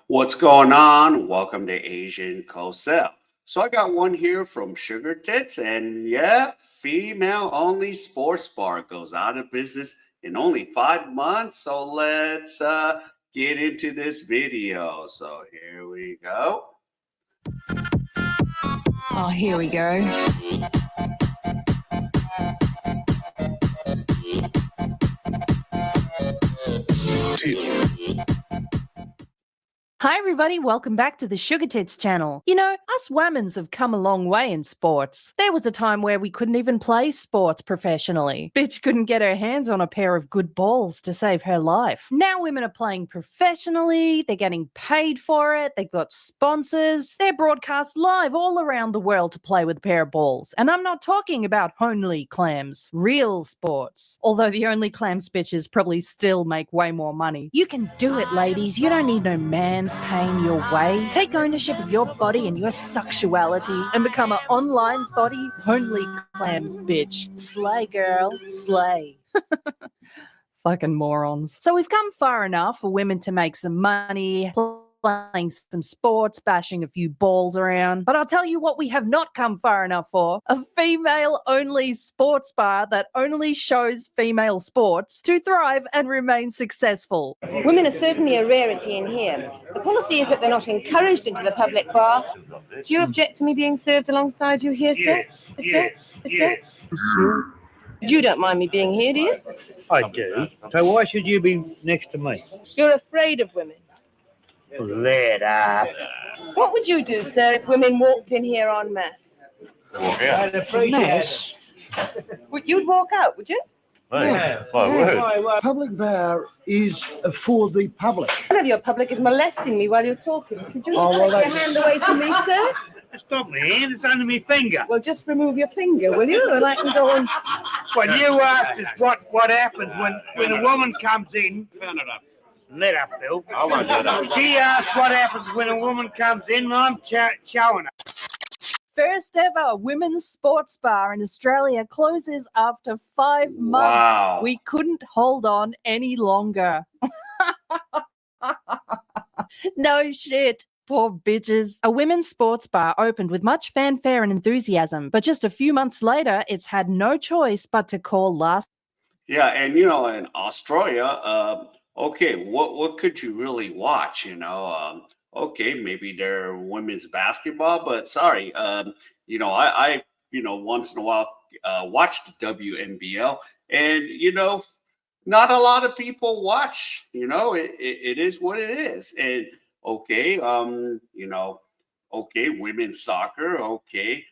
What's going on? Welcome to Asian Cosell. So I got one here from Sugar Tits, and yeah, female only sports bar goes out of business in only 5 months. So let's get into this video. So here we go. Oh, here we go. Tits. Hi everybody, welcome back to the Sugar Tits channel. You know, us women's have come a long way in sports. There was a time where we couldn't even play sports professionally. Bitch couldn't get her hands on a pair of good balls to save her life. Now women are playing professionally, they're getting paid for it, they've got sponsors, they're broadcast live all around the world to play with a pair of balls. And I'm not talking about only clams, real sports. Although the only clams bitches probably still make way more money. You can do it, ladies. You don't need no man's paying your way. Take ownership of your body and your sexuality and become an online thotty only clams bitch. Slay, girl, slay. Fucking morons. So we've come far enough for women to make some money, playing some sports, bashing a few balls around. But I'll tell you what we have not come far enough for. A female-only sports bar that only shows female sports to thrive and remain successful. Women are certainly a rarity in here. The policy is that they're not encouraged into the public bar. Do you object to me being served alongside you here, sir? Sir? Sir? You don't mind me being here, do you? I do. So why should you be next to me? You're afraid of women. Let up. What would you do, sir, if women walked in here en masse? Mess? You'd walk out, would you? Public bar is for the public. None of your public is molesting me while you're talking. Could you Oh, well, take your that's- hand away from me, sir? Stop me, Ian. It's under my finger. Well, just remove your finger, will you? And I can go on. Well, you asked us what happens when a woman comes in. Let up, Phil. I won't do that. She asked what happens when a woman comes in, and I'm showing her. First ever women's sports bar in Australia closes after 5 months. Wow. We couldn't hold on any longer. No shit. Poor bitches. A women's sports bar opened with much fanfare and enthusiasm, but just a few months later, it's had no choice but to call last. Yeah, and you know, in Australia, okay, what could you really watch? Okay, maybe they're women's basketball, but sorry, I once in a while watch the WNBL, and not a lot of people watch. It is what it is, and okay, okay, women's soccer, okay,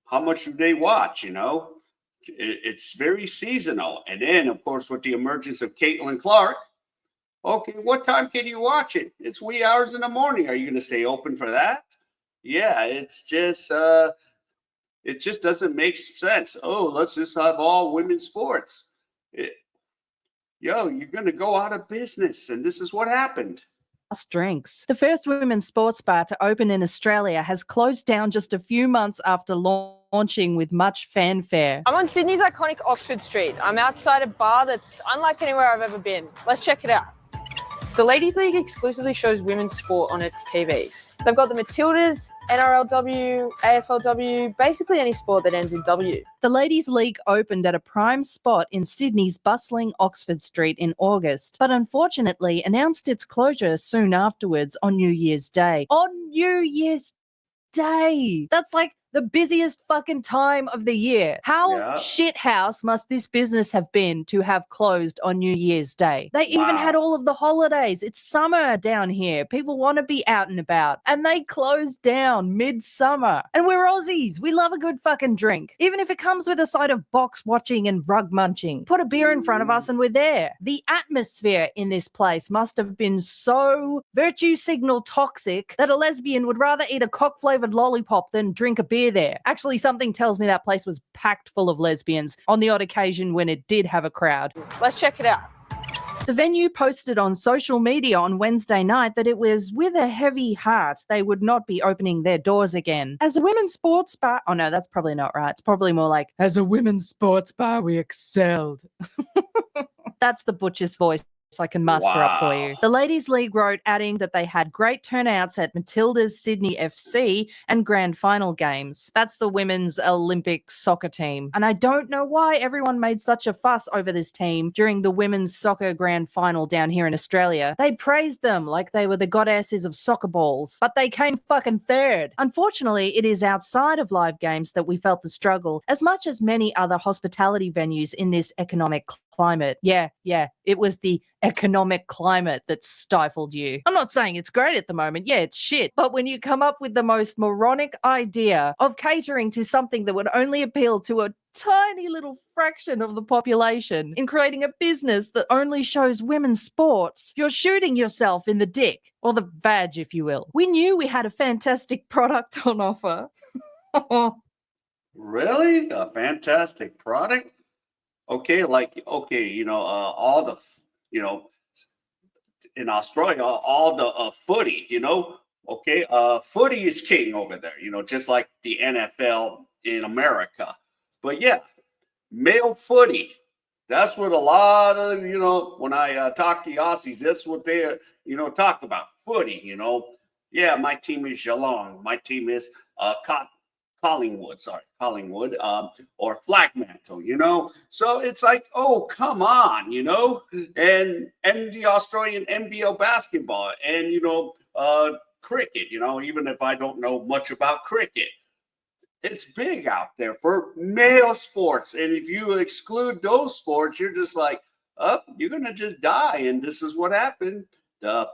how much do they watch? It's very seasonal. And then, of course, with the emergence of Caitlin Clark, okay, what time can you watch it? It's wee hours in the morning. Are you going to stay open for that? Yeah, it just doesn't make sense. Oh, let's just have all women's sports. You're going to go out of business. And this is what happened. Drinks. The first women's sports bar to open in Australia has closed down just a few months after launching with much fanfare. I'm on Sydney's iconic Oxford Street. I'm outside a bar that's unlike anywhere I've ever been. Let's check it out. The Ladies League exclusively shows women's sport on its TVs. They've got the Matildas, NRLW, AFLW, basically any sport that ends in W. The Ladies League opened at a prime spot in Sydney's bustling Oxford Street in August, but unfortunately announced its closure soon afterwards on New Year's Day. On New Year's Day! That's like the busiest fucking time of the year. How shithouse must this business have been to have closed on New Year's Day? They even had all of the holidays. It's summer down here. People want to be out and about. And they closed down mid-summer. And we're Aussies. We love a good fucking drink. Even if it comes with a side of box watching and rug munching. Put a beer in front of us and we're there. The atmosphere in this place must have been so virtue signal toxic that a lesbian would rather eat a cock-flavored lollipop than drink a beer there. Actually, something tells me that place was packed full of lesbians on the odd occasion when it did have a crowd. Let's check it out. The venue posted on social media on Wednesday night that it was with a heavy heart they would not be opening their doors again. As a women's sports bar, oh no, that's probably not right. It's probably more like, as a women's sports bar, we excelled. That's the butcher's voice I can muster up for you. Wow. The Ladies League wrote, adding that they had great turnouts at Matilda's Sydney FC and grand final games. That's the women's Olympic soccer team. And I don't know why everyone made such a fuss over this team during the women's soccer grand final down here in Australia. They praised them like they were the goddesses of soccer balls, but they came fucking third. Unfortunately, it is outside of live games that we felt the struggle as much as many other hospitality venues in this economic climate. Yeah, it was the economic climate that stifled you. I'm not saying it's great at the moment. Yeah, it's shit. But when you come up with the most moronic idea of catering to something that would only appeal to a tiny little fraction of the population in creating a business that only shows women's sports, you're shooting yourself in the dick, or the vag, if you will. We knew we had a fantastic product on offer. Really? A fantastic product? Okay, all the, in Australia, all the footy, okay, footy is king over there, just like the NFL in America. But yeah, male footy, that's what a lot of, when I talk to the Aussies, that's what they, talk about, footy, Yeah, my team is Geelong. My team is Collingwood, or Flagmantle, So it's like, oh, come on, and the Australian NBL basketball and, cricket, even if I don't know much about cricket. It's big out there for male sports. And if you exclude those sports, you're just like, oh, you're going to just die. And this is what happened. The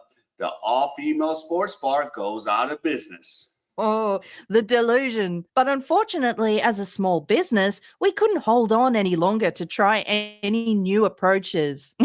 all-female sports bar goes out of business. Oh, the delusion. But unfortunately, as a small business, we couldn't hold on any longer to try any new approaches.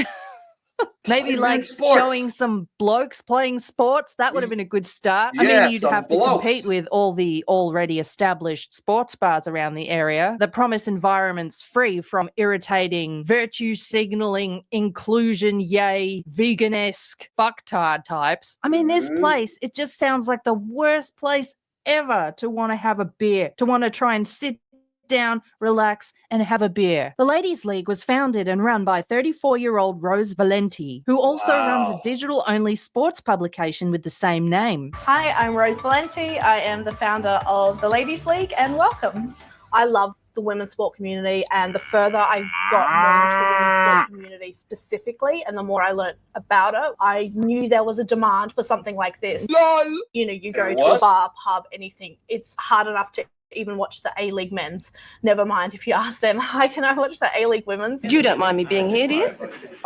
Maybe like showing some blokes playing sports. That would have been a good start. I mean, you'd have to compete with all the already established sports bars around the area that promise environments free from irritating, virtue signaling, inclusion, yay, vegan-esque fucktard types. I mean, this place, it just sounds like the worst place ever to want to have a beer, to want to try and sit down, relax, and have a beer. The Ladies League was founded and run by 34-year-old Rose Valenti, who also runs a digital-only sports publication with the same name. Hi, I'm Rose Valenti. I am the founder of the Ladies League, and welcome. I love the women's sport community, and the further I got more into the women's sport community specifically, and the more I learned about it, I knew there was a demand for something like this. LOL! You go to a bar, pub, anything. It's hard enough to even watch the A-League men's. Never mind if you ask them, hi, can I watch the A-League women's? You don't mind me being here, do you?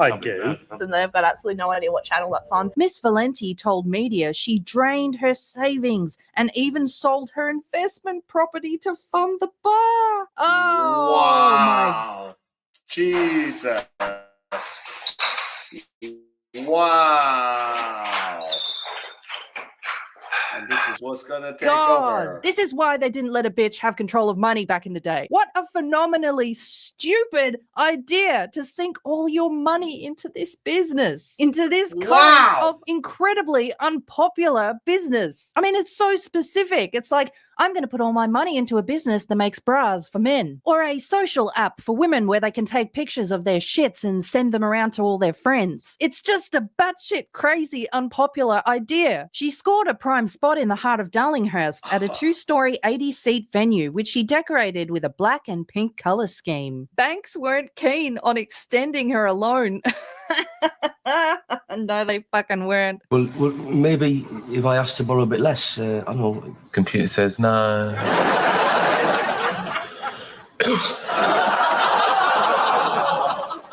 I do. And they've got absolutely no idea what channel that's on. Miss Valenti told media she drained her savings and even sold her investment property to fund the bar. Oh, wow. Jesus. Wow. And this is what's going to take over. This is why they didn't let a bitch have control of money back in the day. What a phenomenally stupid idea to sink all your money into this business, into this kind of incredibly unpopular business. I mean, it's so specific. It's like, I'm going to put all my money into a business that makes bras for men, or a social app for women where they can take pictures of their shits and send them around to all their friends. It's just a batshit crazy, unpopular idea. She scored a prime spot in the heart of Darlinghurst at a 2-story 80-seat venue, which she decorated with a black and pink color scheme. Banks weren't keen on extending her a loan. No, they fucking weren't. Well, maybe if I asked to borrow a bit less, I don't know. Computer says no.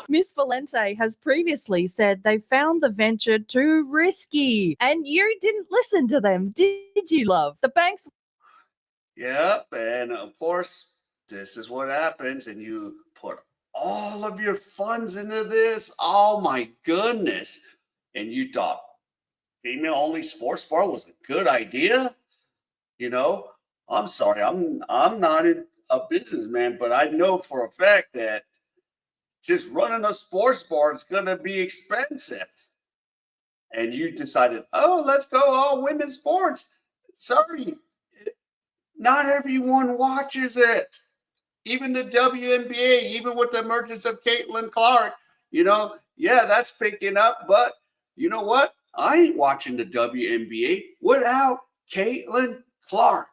Miss Valente has previously said they found the venture too risky, and you didn't listen to them, did you, love? The banks. Yep, and of course, this is what happens, and you put all of your funds into this. Oh my goodness. And you thought female-only sports bar was a good idea? I'm sorry, I'm not a businessman, but I know for a fact that just running a sports bar is going to be expensive. And you decided, oh, let's go all women's sports. Sorry, not everyone watches it. Even the WNBA, even with the emergence of Caitlin Clark, you Yeah, that's picking up. But you know what? I ain't watching the WNBA without Caitlin Clark.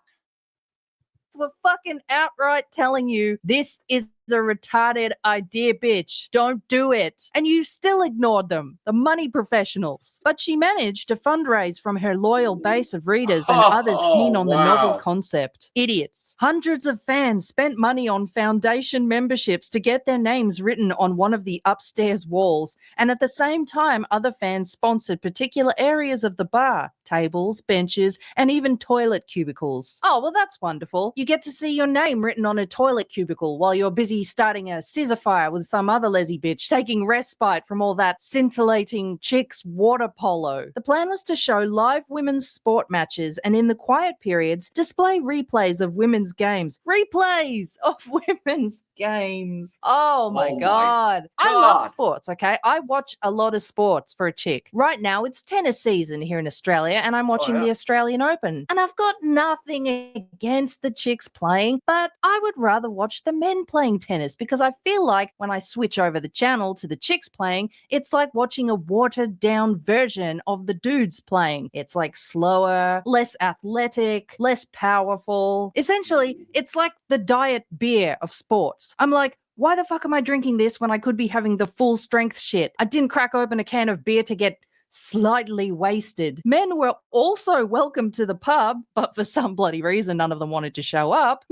Were fucking outright telling you this is a retarded idea, bitch. Don't do it. And you still ignored them, the money professionals. But she managed to fundraise from her loyal base of readers and others keen on the novel wow. concept. Idiots. Hundreds of fans spent money on foundation memberships to get their names written on one of the upstairs walls. And at the same time, other fans sponsored particular areas of the bar, tables, benches, and even toilet cubicles. Oh, well, that's wonderful. You get to see your name written on a toilet cubicle while you're busy starting a scissor fire with some other lazy bitch, taking respite from all that scintillating chicks water polo. The plan was to show live women's sport matches and in the quiet periods, display replays of women's games. Replays of women's games. Oh my God. I love sports, okay? I watch a lot of sports for a chick. Right now, it's tennis season here in Australia, and I'm watching the Australian Open. And I've got nothing against the chicks playing, but I would rather watch the men playing tennis because I feel like when I switch over the channel to the chicks playing, it's like watching a watered down version of the dudes playing. It's like slower, less athletic, less powerful. Essentially, it's like the diet beer of sports. I'm like, why the fuck am I drinking this when I could be having the full strength shit? I didn't crack open a can of beer to get slightly wasted. Men were also welcome to the pub, but for some bloody reason, none of them wanted to show up.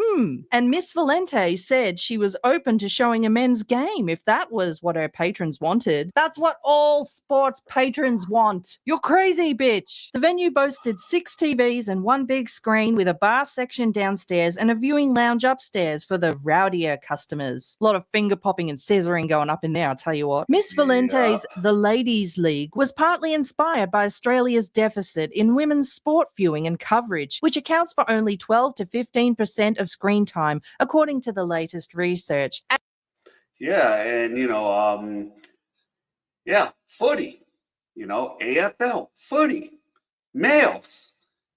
And Miss Valente said she was open to showing a men's game if that was what her patrons wanted. That's what all sports patrons want. You're crazy, bitch. The venue boasted 6 TVs and 1 big screen with a bar section downstairs and a viewing lounge upstairs for the rowdier customers. A lot of finger popping and scissoring going up in there, I'll tell you what. Miss Valente's The Ladies League was partly inspired by Australia's deficit in women's sport viewing and coverage, which accounts for only 12 to 15% of screen time, according to the latest research. Yeah, and footy, AFL, footy, males,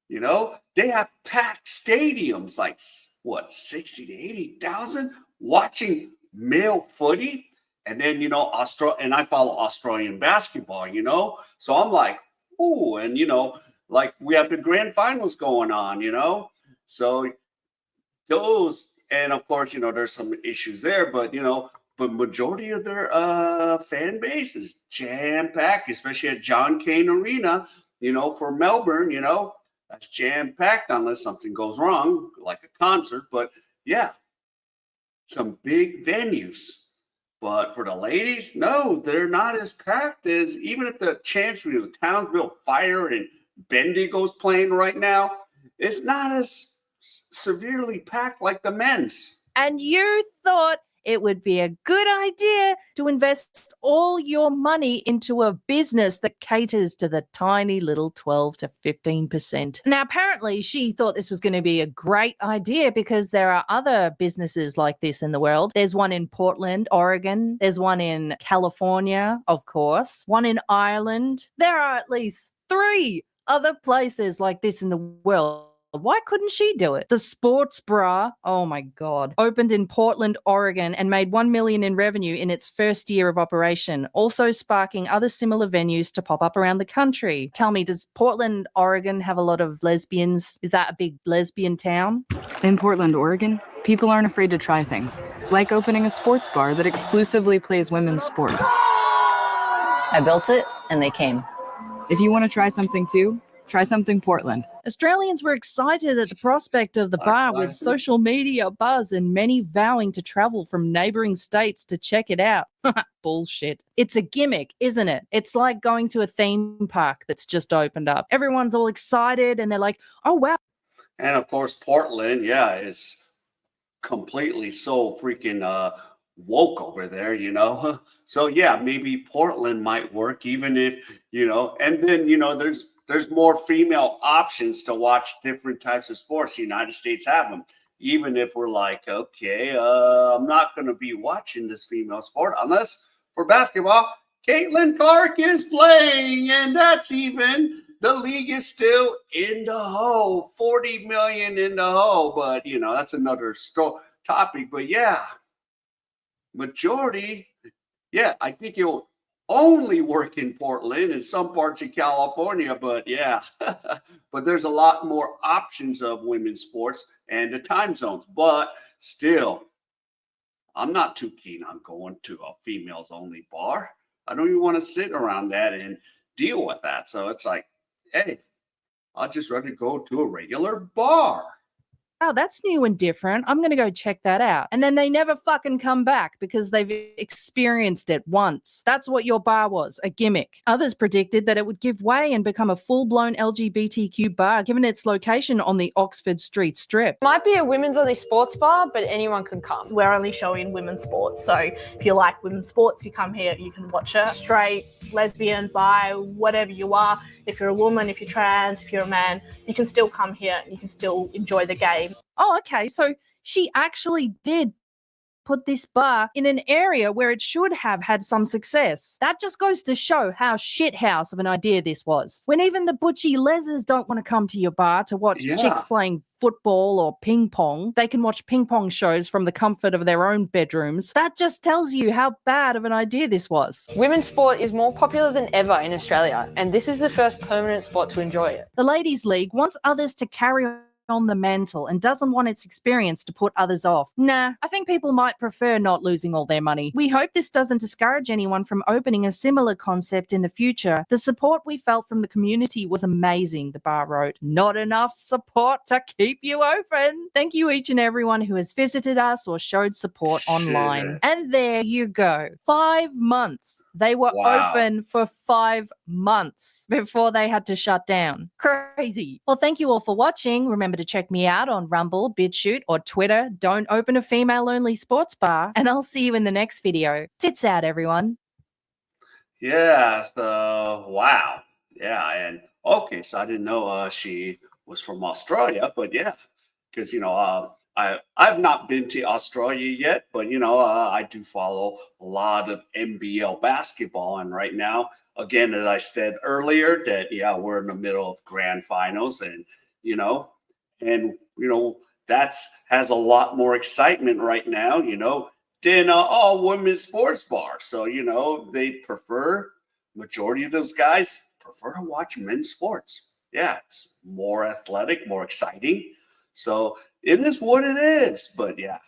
they have packed stadiums, like what, 60 to 80,000 watching male footy. And then, and I follow Australian basketball, so I'm like, ooh, and, like we have the grand finals going on, so those, and of course, there's some issues there, but, but majority of their fan base is jam-packed, especially at John Cain Arena, for Melbourne, that's jam-packed unless something goes wrong, like a concert, but yeah, some big venues. But for the ladies, no, they're not as packed as, even if the Chancery of Townsville Fire and Bendigo's playing right now, it's not as severely packed like the men's. And you thought it would be a good idea to invest all your money into a business that caters to the tiny little 12 to 15%. Now, apparently, she thought this was going to be a great idea because there are other businesses like this in the world. There's one in Portland, Oregon. There's one in California, of course. One in Ireland. There are at least 3 other places like this in the world. Why couldn't she do it? The Sports Bra, oh my God, opened in Portland, Oregon and made $1 million in revenue in its first year of operation, also sparking other similar venues to pop up around the country. Tell me, does Portland, Oregon have a lot of lesbians? Is that a big lesbian town? In Portland, Oregon, people aren't afraid to try things, like opening a sports bar that exclusively plays women's sports. I built it and they came. If you want to try something too, try something Portland. Australians were excited at the prospect of the bar with social media buzz and many vowing to travel from neighboring states to check it out. Bullshit. It's a gimmick, isn't it? It's like going to a theme park that's just opened up. Everyone's all excited and they're like, oh, wow. And of course, Portland, it's completely so freaking woke over there, So yeah, maybe Portland might work, even if, and then, there's more female options to watch different types of sports. The United States have them. Even if we're like, okay, I'm not going to be watching this female sport unless for basketball, Caitlin Clark is playing, and that's even, the league is still in the hole, 40 million in the hole, but that's another topic. But yeah, majority, I think only work in Portland and some parts of California, but yeah, but there's a lot more options of women's sports and the time zones. But still, I'm not too keen on going to a females only bar. I don't even want to sit around that and deal with that. So it's like, hey, I'd just rather go to a regular bar. Oh, that's new and different. I'm going to go check that out. And then they never fucking come back because they've experienced it once. That's what your bar was, a gimmick. Others predicted that it would give way and become a full-blown LGBTQ bar given its location on the Oxford Street Strip. Might be a women's only sports bar, but anyone can come. We're only showing women's sports, so if you like women's sports, you come here, you can watch it. Straight, lesbian, bi, whatever you are. If you're a woman, if you're trans, if you're a man, you can still come here and you can still enjoy the game. Oh, okay. So she actually did put this bar in an area where it should have had some success. That just goes to show how shithouse of an idea this was. When even the butchy lesers don't want to come to your bar to watch chicks playing football or ping pong, they can watch ping pong shows from the comfort of their own bedrooms. That just tells you how bad of an idea this was. Women's sport is more popular than ever in Australia, and this is the first permanent spot to enjoy it. The Ladies League wants others to carry on the mantle and doesn't want its experience to put others off. Nah, I think people might prefer not losing all their money. We hope this doesn't discourage anyone from opening a similar concept in the future. The support we felt from the community was amazing, the bar wrote. Not enough support to keep you open. Thank you each and everyone who has visited us or showed support online. And there you go. 5 months. They were open for 5 months before they had to shut down. Crazy. Well, thank you all for watching. Remember to check me out on Rumble, BitChute, or Twitter. Don't open a female-only sports bar. And I'll see you in the next video. Tits out, everyone. Yeah, so wow. Yeah, and okay, so I didn't know she was from Australia, but yeah, because I've not been to Australia yet, but I do follow a lot of NBL basketball, and right now, again, as I said earlier, that we're in the middle of grand finals, and that's has a lot more excitement right now, than all women's sports bars. So they prefer, majority of those guys prefer to watch men's sports. Yeah, it's more athletic, more exciting. So it is what it is. But yeah,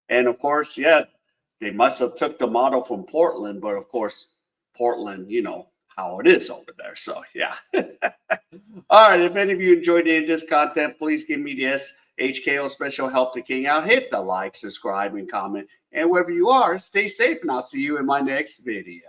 and of course, they must have took the model from Portland, but of course, Portland, how it is over there. So yeah. All right. If any of you enjoyed any of this content, please give me the HKO special help to King out. Hit the like, subscribe, and comment. And wherever you are, stay safe, and I'll see you in my next video.